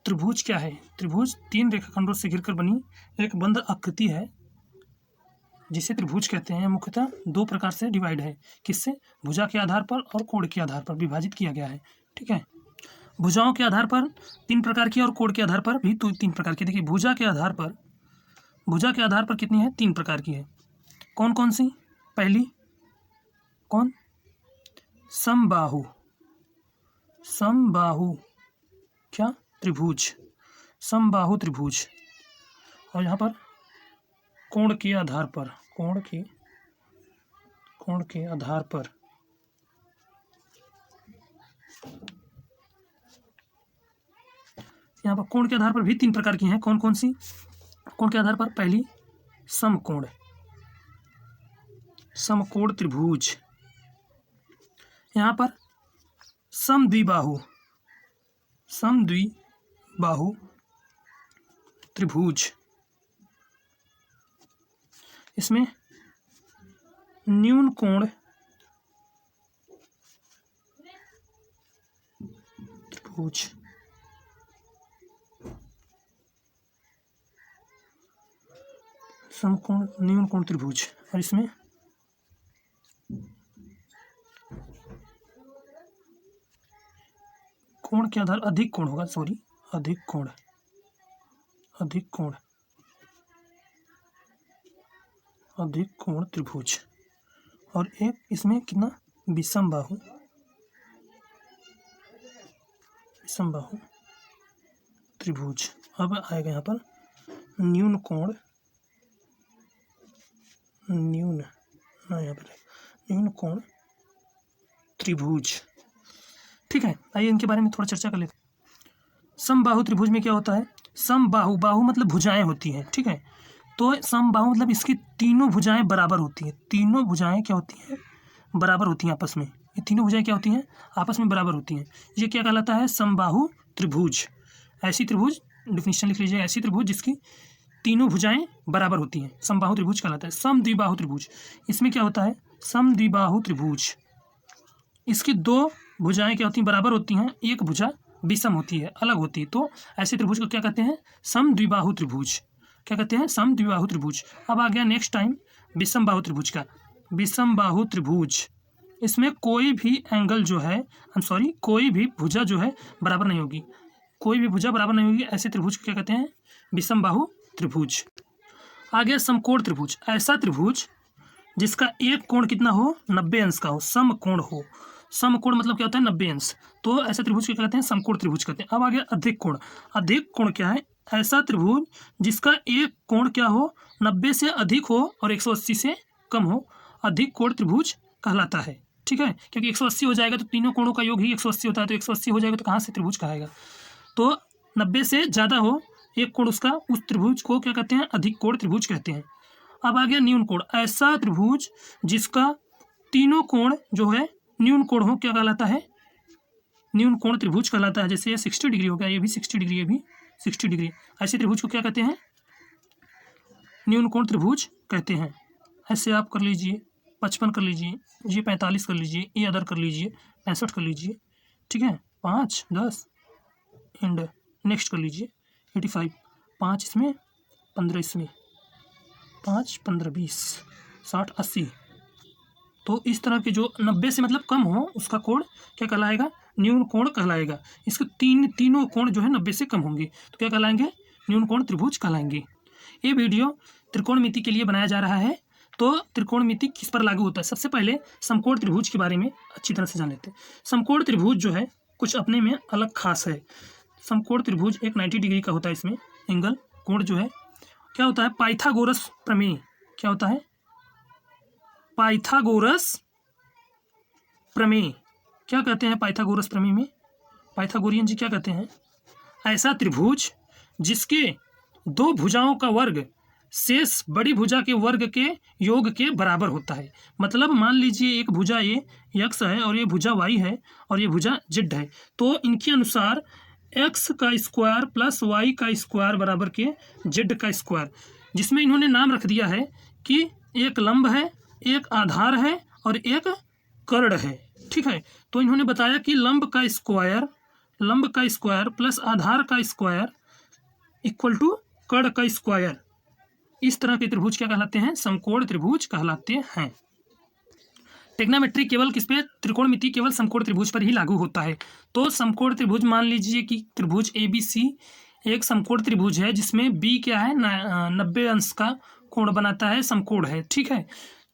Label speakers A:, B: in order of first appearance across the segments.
A: त्रिभुज क्या है? त्रिभुज तीन रेखाखंडों से घिरकर बनी एक बंद आकृति है जिसे त्रिभुज कहते हैं। मुख्यतः दो प्रकार से डिवाइड है। किससे? भुजा के आधार पर और कोण के आधार पर विभाजित किया गया है। ठीक है, भुजाओं के आधार पर तीन प्रकार की और कोण के आधार पर भी तीन प्रकार की। देखिए, भुजा के आधार पर कितनी है? तीन प्रकार की है। कौन कौन सी? पहली कौन? समबाहु क्या? त्रिभुज, समबाहु त्रिभुज। और यहाँ पर कोण के आधार पर यहाँ पर कोण के आधार पर भी तीन प्रकार की हैं। कौन कौन सी? कोण के आधार पर पहली समकोण त्रिभुज। यहाँ पर समद्विबाहु त्रिभुज। इसमें न्यून कोण त्रिभुज। समकोण न्यून कोण त्रिभुज। और इसमें कोण के आधार अधिक कोण होगा, अधिक कोण त्रिभुज। और एक इसमें कितना? विषम बाहु त्रिभुज। अब आएगा यहाँ पर न्यून कोण त्रिभुज। ठीक है, आइए इनके बारे में थोड़ा चर्चा कर लेते हैं। समबाहु त्रिभुज में क्या होता है? बाहु मतलब भुजाएं होती हैं। ठीक है, तो समबाहु मतलब इसकी तीनों भुजाएं बराबर होती हैं। तीनों भुजाएं क्या होती हैं? बराबर होती हैं आपस में। ये तीनों भुजाएं क्या होती हैं? आपस में बराबर होती हैं। ये क्या कहलाता है? समबाहु त्रिभुज। ऐसी त्रिभुज, डिफिनेशन लिख लीजिए, ऐसी त्रिभुज जिसकी तीनों भुजाएं बराबर होती हैं, समबाहु त्रिभुज कहलाता है। समद्विबाहु त्रिभुज, इसमें क्या होता है? समद्विबाहु त्रिभुज, इसकी दो भुजाएं क्या होती हैं? बराबर होती हैं, एक भुजा विषम होती है, अलग होती है। तो ऐसे त्रिभुज को क्या कहते हैं? समद्विबाहु त्रिभुज। क्या कहते हैं? समद्विबाहु त्रिभुज। अब आ गया नेक्स्ट टाइम विषम बाहु त्रिभुज का। विषम बाहु त्रिभुज, इसमें कोई भी एंगल जो है, कोई भी भुजा जो है बराबर नहीं होगी। ऐसे त्रिभुज को क्या कहते हैं? विषम बाहु त्रिभुज। आ गया समकोण त्रिभुज। ऐसा त्रिभुज जिसका एक कोण कितना हो? 90 अंश का हो, समकोण हो। समकोण मतलब क्या होता है? 90 अंश। तो ऐसा त्रिभुज क्या कहते हैं? समकोण त्रिभुज कहते हैं। अब आ गया अधिक कोण। अधिक कोण क्या है? ऐसा त्रिभुज जिसका एक कोण क्या हो? 90 से अधिक हो और 180 से कम हो, अधिक कोण त्रिभुज कहलाता है। ठीक है, क्योंकि 180 हो जाएगा तो तीनों कोणों का योग ही 180 होता है, तो 180 हो जाएगा तो कहाँ से त्रिभुज कहाएगा? तो 90 से ज़्यादा हो एक कोण उसका, उस त्रिभुज को क्या कहते हैं? अधिक कोण त्रिभुज कहते हैं। अब आ गया न्यून कोण। ऐसा त्रिभुज जिसका तीनों कोण जो है न्यून कोण हो, क्या कहलाता है? न्यून कोण त्रिभुज कहलाता है। जैसे ये 60 डिग्री हो गया, ये भी 60 डिग्री, ये भी 60 डिग्री। ऐसे त्रिभुज को क्या कहते हैं? न्यून कोण त्रिभुज कहते हैं। ऐसे आप कर लीजिए, 55 कर लीजिए, ये 45 कर लीजिए, ये अदर कर लीजिए, 65 कर लीजिए। ठीक है, 5, 10 एंड नेक्स्ट कर लीजिए 85, 5 इसमें, 15 इसमें, 5, 15, 20, 60, 80। तो इस तरह के जो 90 से मतलब कम हो उसका कोण क्या कहलाएगा? न्यून कोण कहलाएगा। इसके तीनों कोण जो है 90 से कम होंगे तो क्या कहलाएंगे? न्यून कोण त्रिभुज कहलाएंगे। ये वीडियो त्रिकोणमिति के लिए बनाया जा रहा है। तो त्रिकोणमिति किस पर लागू होता है? सबसे पहले समकोण त्रिभुज के बारे में अच्छी तरह से जान लेते हैं। समकोण त्रिभुज जो है कुछ अपने में अलग खास है। समकोण त्रिभुज एक 90 डिग्री का होता है। इसमें एंगल कोण जो है क्या होता है? पाइथागोरस प्रमेय। क्या होता है? पाइथागोरस प्रमेय। क्या कहते हैं पाइथागोरस प्रमेय में? पाइथागोरियन जी क्या कहते हैं? ऐसा त्रिभुज जिसके दो भुजाओं का वर्ग शेष बड़ी भुजा के वर्ग के योग के बराबर होता है। मतलब मान लीजिए एक भुजा ये x है और ये भुजा y है और ये भुजा z है, तो इनके अनुसार x का स्क्वायर प्लस y का स्क्वायर बराबर के z का स्क्वायर, जिसमें इन्होंने नाम रख दिया है कि एक लंब है, एक आधार है और एक कर्ण है। ठीक है, तो इन्होंने बताया कि लंब का स्क्वायर लंब का स्क्वायर प्लस आधार का स्क्वायर इक्वल टू कर्ण का स्क्वायर। इस तरह के त्रिभुज क्या कहलाते हैं? समकोण त्रिभुज कहलाते हैं। ट्रिग्नोमेट्री केवल किस पे? त्रिकोणमिति केवल समकोण त्रिभुज पर ही लागू होता है। तो समकोण त्रिभुज मान लीजिए कि त्रिभुज ABC एक समकोण त्रिभुज है जिसमें B क्या है? 90 अंश का कोण बनाता है, समकोण है, ठीक है।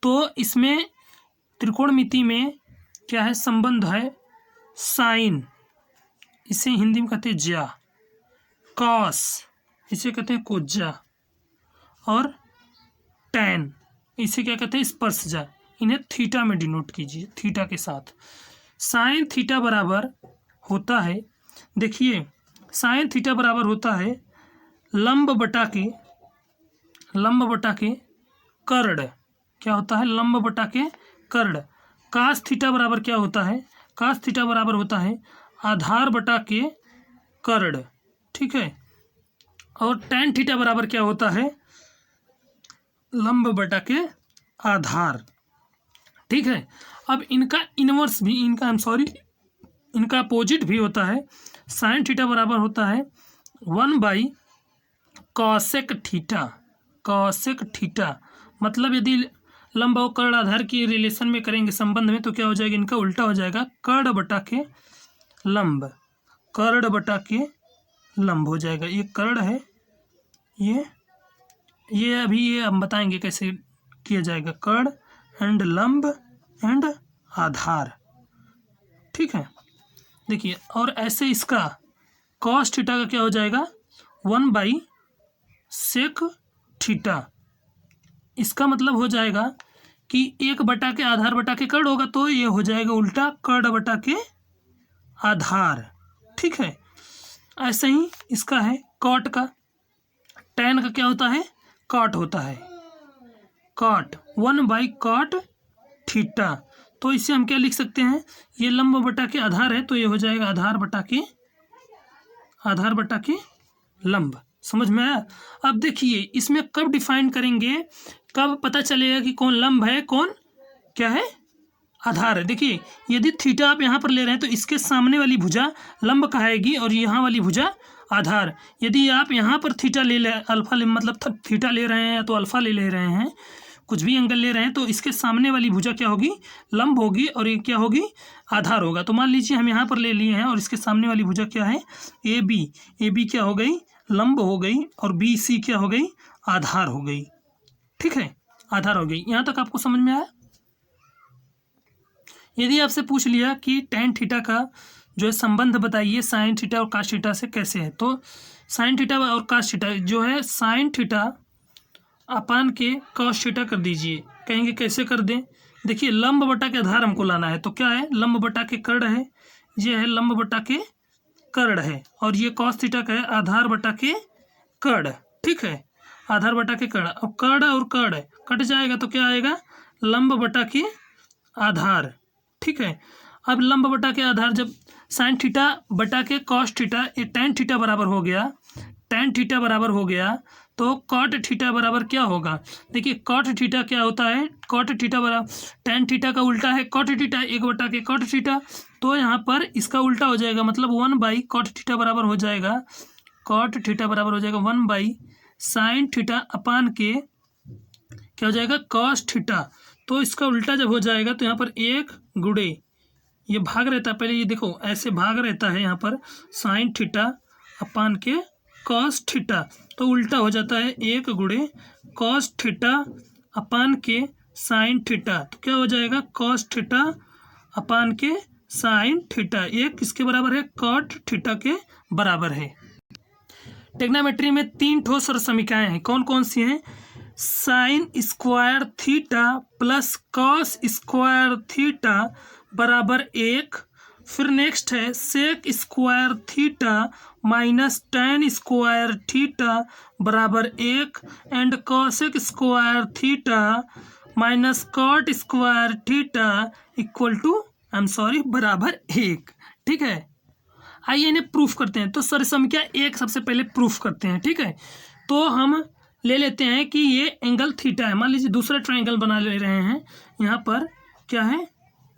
A: तो इसमें त्रिकोणमिति में क्या है? संबंध है साइन, इसे हिंदी में कहते हैं ज्या, कॉस इसे कहते हैं कोज्या, और टैन इसे क्या कहते हैं? स्पर्शजा। इन्हें थीटा में डिनोट कीजिए, थीटा के साथ। साइन थीटा बराबर होता है, देखिए साइन थीटा बराबर होता है लंब बटा के कर्ण। क्या होता है? लंब बटा के कर्ण। कास थीटा बराबर क्या होता है? कास थीटा बराबर होता है आधार बटा के कर्ण, ठीक है। और टैन थीटा बराबर क्या होता है? लंब बटा के आधार, ठीक है। अब इनका इनवर्स भी, इनका अपोजिट भी होता है। साइन थीटा बराबर होता है 1 कॉसेक थीटा। कॉसेक थीटा मतलब यदि लंब और कर्ण आधार की रिलेशन में करेंगे, संबंध में, तो क्या हो जाएगा? इनका उल्टा हो जाएगा, कर्ण बटा के लंब, कर्ण बटा के लंब हो जाएगा। ये कर्ण है, ये अभी ये हम बताएंगे कैसे किया जाएगा, कर्ण एंड लंब एंड आधार, ठीक है। देखिए, और ऐसे इसका कॉस थीटा का क्या हो जाएगा? 1/sec theta. इसका मतलब हो जाएगा कि 1 बटा के आधार बटा के कर्ण होगा, तो ये हो जाएगा उल्टा कर्ण बटा के आधार, ठीक है। ऐसे ही इसका है कॉट का। टैन का क्या होता है? कॉट होता है, कॉट 1/cot थीटा। तो इसे हम क्या लिख सकते हैं? ये लंब बटा के आधार है, तो ये हो जाएगा आधार बटा के लंब। समझ में आया? अब देखिए इसमें कब डिफाइन करेंगे, कब पता चलेगा कि कौन लंब है, कौन क्या है? आधार है। देखिए, यदि थीटा आप यहाँ पर ले रहे हैं तो इसके सामने वाली भुजा लंब कहाएगी और यहाँ वाली भुजा आधार। यदि आप यहाँ पर थीटा अल्फा मतलब थीटा ले रहे हैं तो अल्फा ले रहे हैं, कुछ भी एंगल ले रहे हैं, तो इसके सामने वाली भुजा क्या होगी? लंब होगी, और ये क्या होगी? आधार होगा। तो मान लीजिए हम यहाँ पर ले लिए हैं और इसके सामने वाली भुजा क्या है? AB क्या हो गई? लंब हो गई, और BC क्या हो गई? आधार हो गई, ठीक है, आधार हो गई। यहाँ तक आपको समझ में आया? यदि आपसे पूछ लिया कि टैन थीटा का जो है संबंध बताइए साइन थीटा और कास थीटा से कैसे है, तो साइन थीटा और कास थीटा जो है, साइन थीटा अपान के कॉस थीटा कर दीजिए। कहेंगे कैसे कर दें? देखिए, लंब बटा के आधार हमको लाना है, तो क्या है? लंब बटा के कर्ण है, ये है लंब बटा के कर्ण है, और ये कॉस थीटा का है आधार बटा के कर्ण, ठीक है, आधार बटा के कर्ण। अब कर्ण और कर्ण कट जाएगा तो क्या आएगा? लंब बटा के आधार, ठीक है। अब लंब बटा के आधार, जब साइन थीटा बटा के कॉस थीटा, ये टैन थीटा बराबर हो गया, टैन थीटा बराबर हो गया, तो कॉट थीटा बराबर क्या होगा? देखिए, कॉट थीटा क्या होता है? कॉट थीटा बराबर टैन थीटा का उल्टा है कॉट थीटा, 1 बटा के कॉट थीटा। तो यहाँ पर इसका उल्टा हो जाएगा, मतलब 1/cot थीटा बराबर हो जाएगा, कॉट थीटा बराबर हो जाएगा 1/sin थीटा अपान के क्या हो जाएगा? Cos theta. तो इसका उल्टा जब हो जाएगा तो यहाँ पर 1 गुणे, ये भाग रहता है, पहले ये देखो ऐसे भाग रहता है यहाँ पर, साइन थीटा अपान के कॉस थीटा, तो उल्टा हो जाता है 1 गुणे कॉस थीटा अपान के साइन थीटा। तो क्या हो जाएगा? कॉस थीटा अपान के साइन थीटा। ये किसके बराबर है? कॉट थीटा के बराबर है। ट्रिग्नोमेट्री में 3 ठोस और समीकरण हैं, कौन कौन सी हैं? Sine square theta plus cos square theta बराबर 1। फिर नेक्स्ट है sec square theta minus tan square theta बराबर 1 and cosec square theta minus cot square theta equal to बराबर 1। ठीक है, आइए इन्हें प्रूफ करते हैं। तो सरसंख्या 1 सबसे पहले प्रूफ करते हैं। ठीक है, तो हम ले लेते हैं कि ये एंगल थीटा है। मान लीजिए दूसरा ट्रायंगल बना ले रहे हैं, यहाँ पर क्या है?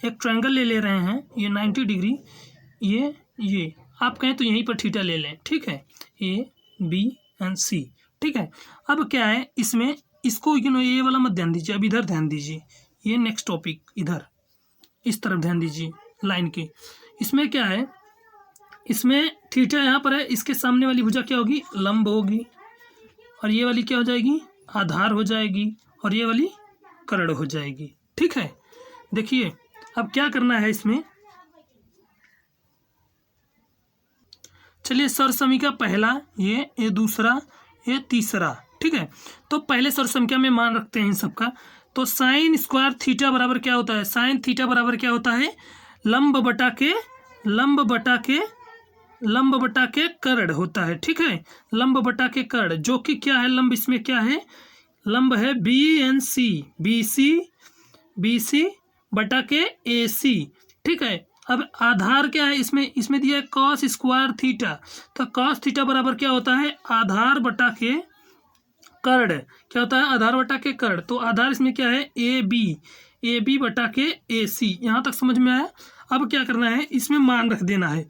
A: एक ट्रायंगल ले रहे हैं, ये 90 डिग्री, ये आप कहें तो यहीं पर थीटा ले लें, ठीक है, ए बी एंड सी, ठीक है। अब क्या है इसमें, इसको ये वाला मत ध्यान दीजिए, अब इधर ध्यान दीजिए, ये नेक्स्ट टॉपिक इधर इस तरफ ध्यान दीजिए लाइन के। इसमें क्या है, इसमें थीटा यहाँ पर है, इसके सामने वाली भुजा क्या होगी, लंब होगी, और ये वाली क्या हो जाएगी, आधार हो जाएगी, और ये वाली कर्ण हो जाएगी, ठीक है। देखिए अब क्या करना है इसमें, चलिए सरसमी पहला, ये दूसरा, ये तीसरा, ठीक है। तो पहले सरसमी में मान रखते हैं इन सबका। तो साइन स्क्वायर थीटा बराबर क्या होता है, साइन थीटा बराबर क्या होता है, लंब बटा के कर्ण होता है, ठीक है, लंब बटा के कर्ण, जो कि क्या है, लंब इसमें क्या है, लंब है B N C, B C बटा के ए सी, ठीक है। अब आधार क्या है इसमें दिया है कॉस स्क्वायर थीटा, तो कॉस थीटा बराबर क्या होता है, आधार बटा के कर्ण, क्या होता है, आधार बटा के कर्ण। तो आधार इसमें क्या है, ए बी बटा के ए सी, यहाँ तक समझ में आया। अब क्या करना है, इसमें मान रख देना है,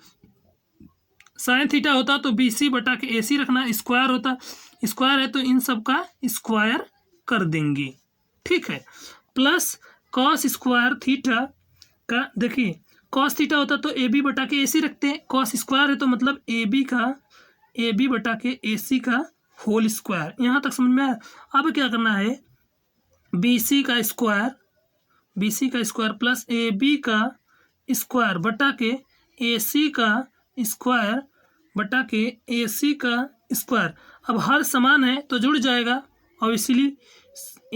A: साइन थीटा होता तो बी सी बटा के ए सी रखना, स्क्वायर होता, स्क्वायर है तो इन सब का स्क्वायर कर देंगे, ठीक है, प्लस कॉस स्क्वायर थीटा का, देखिए कॉस थीटा होता तो ए बी बटा के ए सी रखते हैं, कॉस स्क्वायर है तो मतलब ए बी बटा के ए सी का होल स्क्वायर, यहाँ तक समझ में आया। अब क्या करना है, बी सी का स्क्वायर प्लस ए बी का स्क्वायर बटा के ए सी का स्क्वायर बटा के ए सी का स्क्वायर। अब हर समान है तो जुड़ जाएगा, और इसीलिए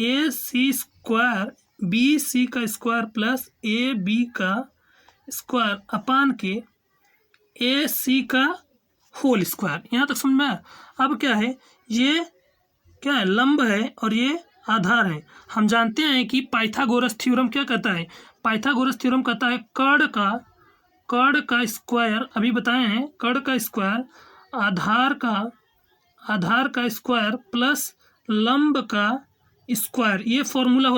A: ए सी स्क्वायर बी सी का स्क्वायर प्लस ए बी का स्क्वायर अपान के ए सी का होल स्क्वायर, यहाँ तक समझ में आया। अब क्या है, ये क्या है, लंब है और ये आधार है। हम जानते हैं कि पाइथागोरस थ्योरम क्या कहता है, पाइथागोरस थ्योरम कहता है कर्ण का स्क्वायर, अभी बताए हैं, कर्ण का स्क्वायर आधार का स्क्वायर प्लस लंब का स्क्वायर, ये फॉर्मूला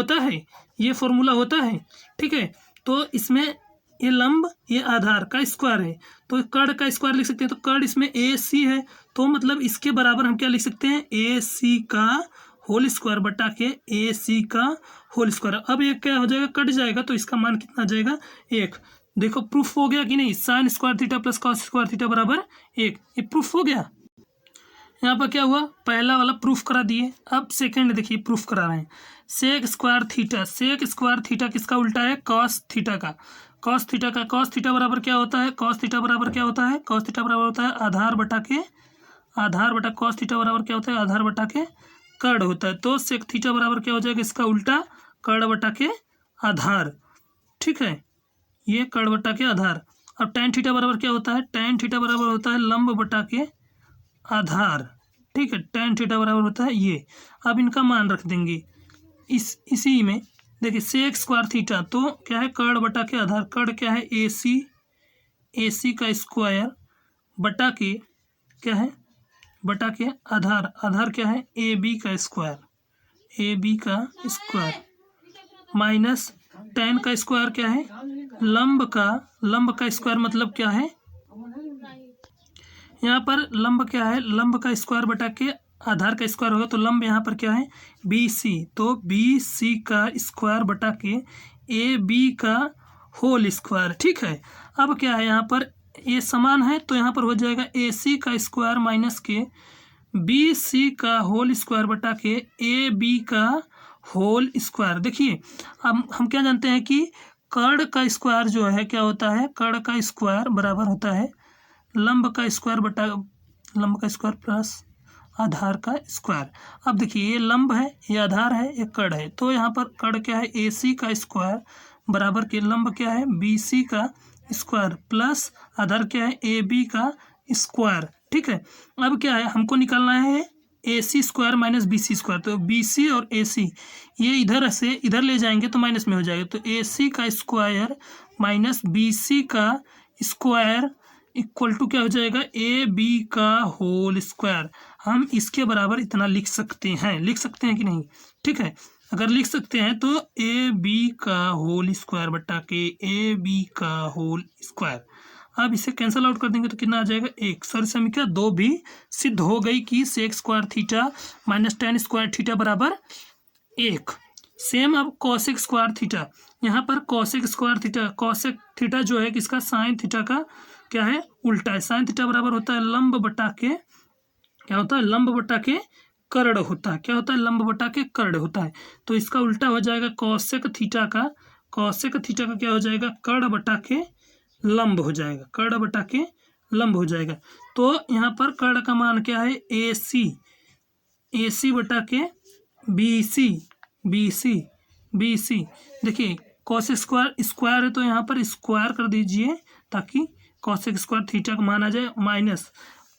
A: होता है, ठीक है। तो इसमें ये लंब ये आधार का स्क्वायर है, तो कर्ण का स्क्वायर लिख सकते हैं, तो कर्ण इसमें ए सी है, तो मतलब इसके बराबर हम क्या लिख सकते हैं, ए सी का होल स्क्वायर बटा के ए सी का होल स्क्वायर। अब ये क्या हो जाएगा, कट जाएगा, तो इसका मान कितना आ जाएगा, 1। देखो प्रूफ हो गया कि नहीं, sign square theta plus cos square theta बराबर 1, ये प्रूफ हो गया। यहाँ पर क्या हुआ, पहला वाला प्रूफ करा दिए। अब सेकंड देखिए प्रूफ करा रहे हैं, सेक स्क्वायर थीटा किसका उल्टा है, कॉस थीटा का। कॉस थीटा बराबर क्या होता है, कॉस थीटा बराबर होता है आधार बटा कॉस थीटा बराबर क्या होता है, आधार बटा के कर्ण होता है। तो सेक थीटा बराबर क्या हो जाएगा, इसका उल्टा कर्ण बटा के आधार, ठीक है, ये कर्ण बटा के आधार। अब टैन थीटा बराबर क्या होता है, टैन थीटा बराबर होता है लंब बटा के आधार, ठीक है, टैन थीटा बराबर होता है ये। अब इनका मान रख देंगे इसी में, देखिए सेक स्क्वायर थीटा तो क्या है, कर्ण बटा के आधार, कर्ण क्या है, ए सी का स्क्वायर बटा के क्या है, बटा के आधार क्या है, ए बी का स्क्वायर माइनस टैन का स्क्वायर क्या है, लंब का स्क्वायर मतलब क्या है, यहाँ पर लंब क्या है, लंब का स्क्वायर बटा के आधार का स्क्वायर होगा, तो लंब यहाँ पर क्या है, बी सी, तो बी सी का स्क्वायर बटा के ए बी का होल स्क्वायर, ठीक है। अब क्या है, यहाँ पर ये समान है तो यहाँ पर हो जाएगा ए सी का स्क्वायर माइनस के बी सी का होल स्क्वायर बटा के ए बी का होल स्क्वायर। देखिए अब हम क्या जानते हैं कि कर्ण का स्क्वायर जो है क्या होता है, कर्ण का स्क्वायर बराबर होता है लंब का स्क्वायर प्लस आधार का स्क्वायर। अब देखिए ये लंब है, ये आधार है, ये कर्ण है, तो यहाँ पर कर्ण क्या है, ए सी का स्क्वायर बराबर के लंब क्या है, बी सी का स्क्वायर प्लस आधार क्या है, ए बी का स्क्वायर, ठीक है। अब क्या है, हमको निकालना है A C square minus B C square, तो बी सी और ए सी ये इधर से इधर ले जाएंगे तो माइनस में हो जाएगा, तो ए सी का स्क्वायर माइनस बी सी का स्क्वायर इक्वल टू क्या हो जाएगा, ए बी का होल स्क्वायर। हम इसके बराबर इतना लिख सकते हैं कि नहीं, ठीक है। अगर लिख सकते हैं तो ए बी का होल स्क्वायर बटा के ए बी का होल स्क्वायर। अब इसे कैंसिल आउट कर देंगे तो कितना आ जाएगा 1। सॉरी समीकरण 2 भी सिद्ध हो गई कि sec square theta minus tan square theta बराबर 1। सेम अब कॉसेक स्क्वायर थीटा, यहाँ पर cosec square theta, cosec theta जो है किसका, साइन थीटा का क्या है, उल्टा है। साइन थीटा बराबर होता है लंब बटा के, क्या होता है, लंब बटा के कर्ण होता है। क्या होता है, लंब बटा के कर्ण होता है। तो इसका उल्टा हो जाएगा कॉसेक थीटा का, कॉसेक थीटा का क्या हो जाएगा, कर्ण बटा के लंब हो जाएगा, कर्ण बटा के लंब हो जाएगा। तो यहाँ पर कर्ण का मान क्या है, AC बटा के BC। देखिए कॉसेक स्क्वायर स्क्वायर है तो यहाँ पर स्क्वायर कर दीजिए ताकि कॉसेक स्क्वायर थीटा का मान आ जाए, minus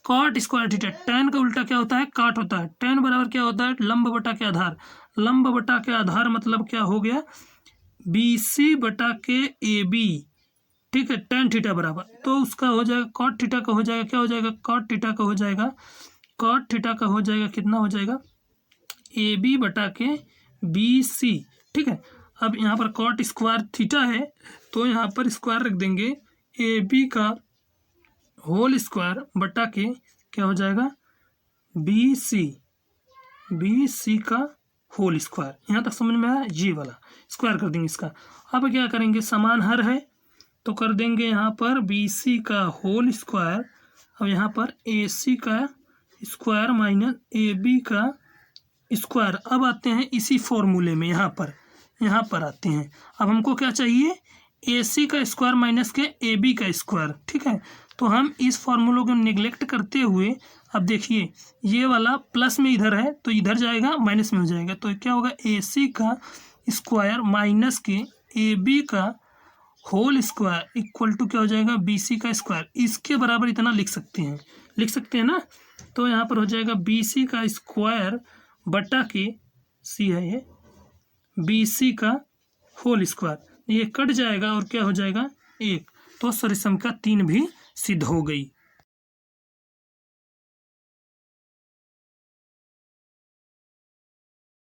A: cot square theta. Tan का उल्टा क्या होता है, काट होता है। टेन बराबर क्या होता है, लंब बटा के आधार। लंब बटा के आधार मतलब क्या हो गया, BC बटा के AB, ठीक है। टेन थीटा बराबर तो उसका हो जाएगा कॉट थीटा का हो जाएगा, क्या हो जाएगा, कॉट थीटा का हो जाएगा, कॉट थीटा का हो जाएगा, कितना हो जाएगा, AB बटा के BC, ठीक है। अब यहाँ पर कॉट स्क्वायर थीटा है तो यहाँ पर स्क्वायर रख देंगे, AB का होल स्क्वायर बटा के क्या हो जाएगा, BC का होल स्क्वायर। यहाँ तक समझ में आया, ये वाला स्क्वायर कर देंगे इसका। अब क्या करेंगे, समान हर है तो कर देंगे यहाँ पर BC का होल स्क्वायर, अब यहाँ पर AC का स्क्वायर माइनस AB का स्क्वायर। अब आते हैं इसी फॉर्मूले में, यहाँ पर आते हैं। अब हमको क्या चाहिए, AC का स्क्वायर माइनस के AB का स्क्वायर, ठीक है। तो हम इस फॉर्मूलों को निगलेक्ट करते हुए, अब देखिए ये वाला प्लस में इधर है तो इधर जाएगा, माइनस में हो जाएगा। तो क्या होगा, AC का स्क्वायर माइनस के AB का होल स्क्वायर इक्वल टू क्या हो जाएगा, BC का स्क्वायर। इसके बराबर इतना लिख सकते हैं ना। तो यहाँ पर हो जाएगा BC का स्क्वायर बटा के C है ये, BC का होल स्क्वायर, ये कट जाएगा और क्या हो जाएगा 1। तो सॉरी समीकरण 3 भी सिद्ध हो गई।